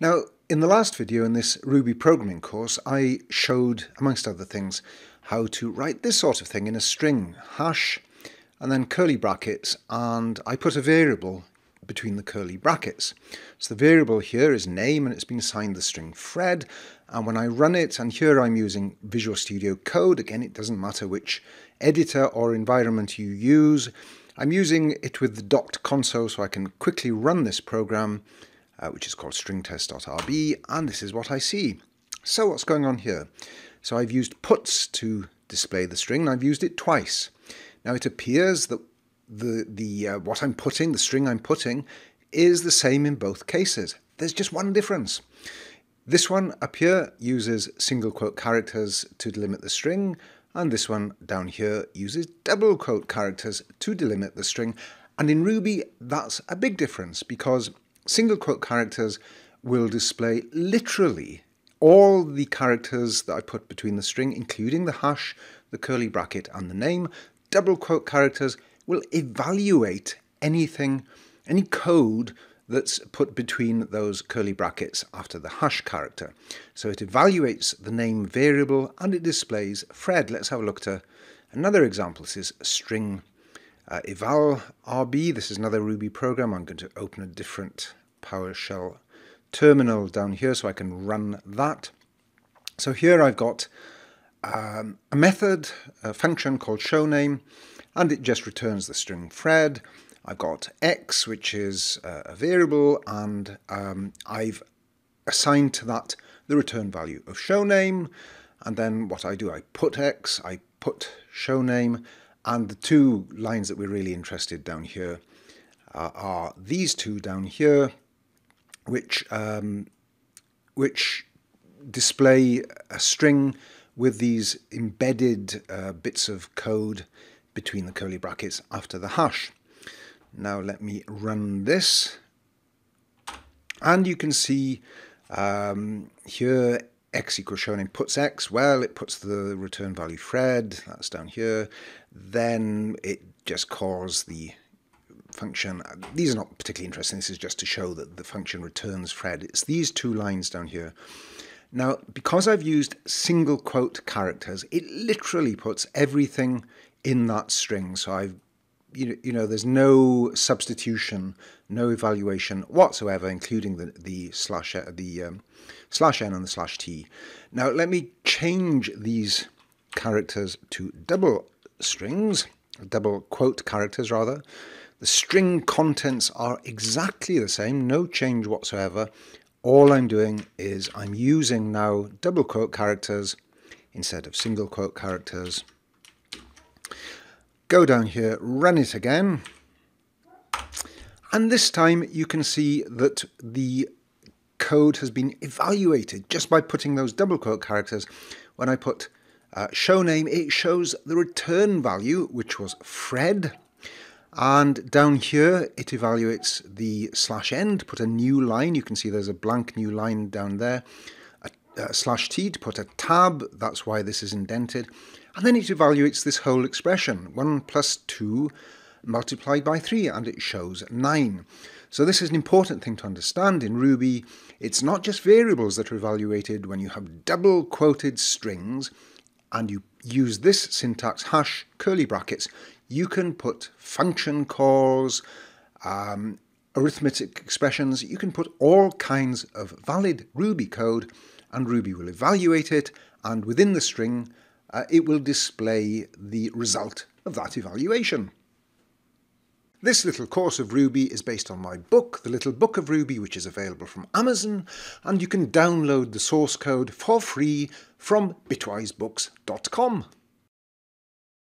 Now, in the last video in this Ruby programming course, I showed, amongst other things, how to write this sort of thing in a string, hash, and then curly brackets, and I put a variable between the curly brackets. So the variable here is name, and it's been assigned the string Fred, and when I run it, and here I'm using Visual Studio Code, again it doesn't matter which editor or environment you use, I'm using it with the .console so I can quickly run this program, which is called stringtest.rb, and this is what I see. So what's going on here? So I've used puts to display the string, and I've used it twice. Now it appears that what I'm putting, the string I'm putting, is the same in both cases. There's just one difference. This one up here uses single quote characters to delimit the string, and this one down here uses double quote characters to delimit the string. And in Ruby, that's a big difference, because single quote characters will display literally all the characters that I put between the string, including the hash, the curly bracket, and the name. Double quote characters will evaluate anything, any code that's put between those curly brackets after the hash character. So it evaluates the name variable and it displays Fred. Let's have a look at another example. This is string eval RB. This is another Ruby program. I'm going to open a different PowerShell terminal down here so I can run that. So here I've got a method, a function called showName, and it just returns the string Fred. I've got x, which is a variable, and I've assigned to that the return value of showName. And then what I do, I put x, I put showName, and the two lines that we're really interested down here are these two down here, which display a string with these embedded bits of code between the curly brackets after the hash. Now let me run this, and you can see here x equals showName puts x. Well, it puts the return value Fred, that's down here. Then it just calls the function. These are not particularly interesting, this is just to show that the function returns Fred. It's these two lines down here. Now, because I've used single quote characters, it literally puts everything in that string. So I've, you know, there's no substitution, no evaluation whatsoever, including the slash n and the slash t. Now let me change these characters to double strings, double quote characters rather. The string contents are exactly the same, no change whatsoever. All I'm doing is I'm using now double quote characters instead of single quote characters. Go down here, run it again, and this time you can see that the code has been evaluated just by putting those double quote characters. When I put showName, it shows the return value, which was Fred, and down here it evaluates the slash n to put a new line. You can see there's a blank new line down there. Slash t to put a tab, that's why this is indented. And then it evaluates this whole expression, 1 plus 2 multiplied by 3, and it shows 9. So this is an important thing to understand in Ruby. It's not just variables that are evaluated. When you have double quoted strings and you use this syntax, hash, curly brackets, you can put function calls, arithmetic expressions, you can put all kinds of valid Ruby code, and Ruby will evaluate it, and within the string it will display the result of that evaluation. This little course of Ruby is based on my book, The Little Book of Ruby, which is available from Amazon, and you can download the source code for free from bitwisebooks.com.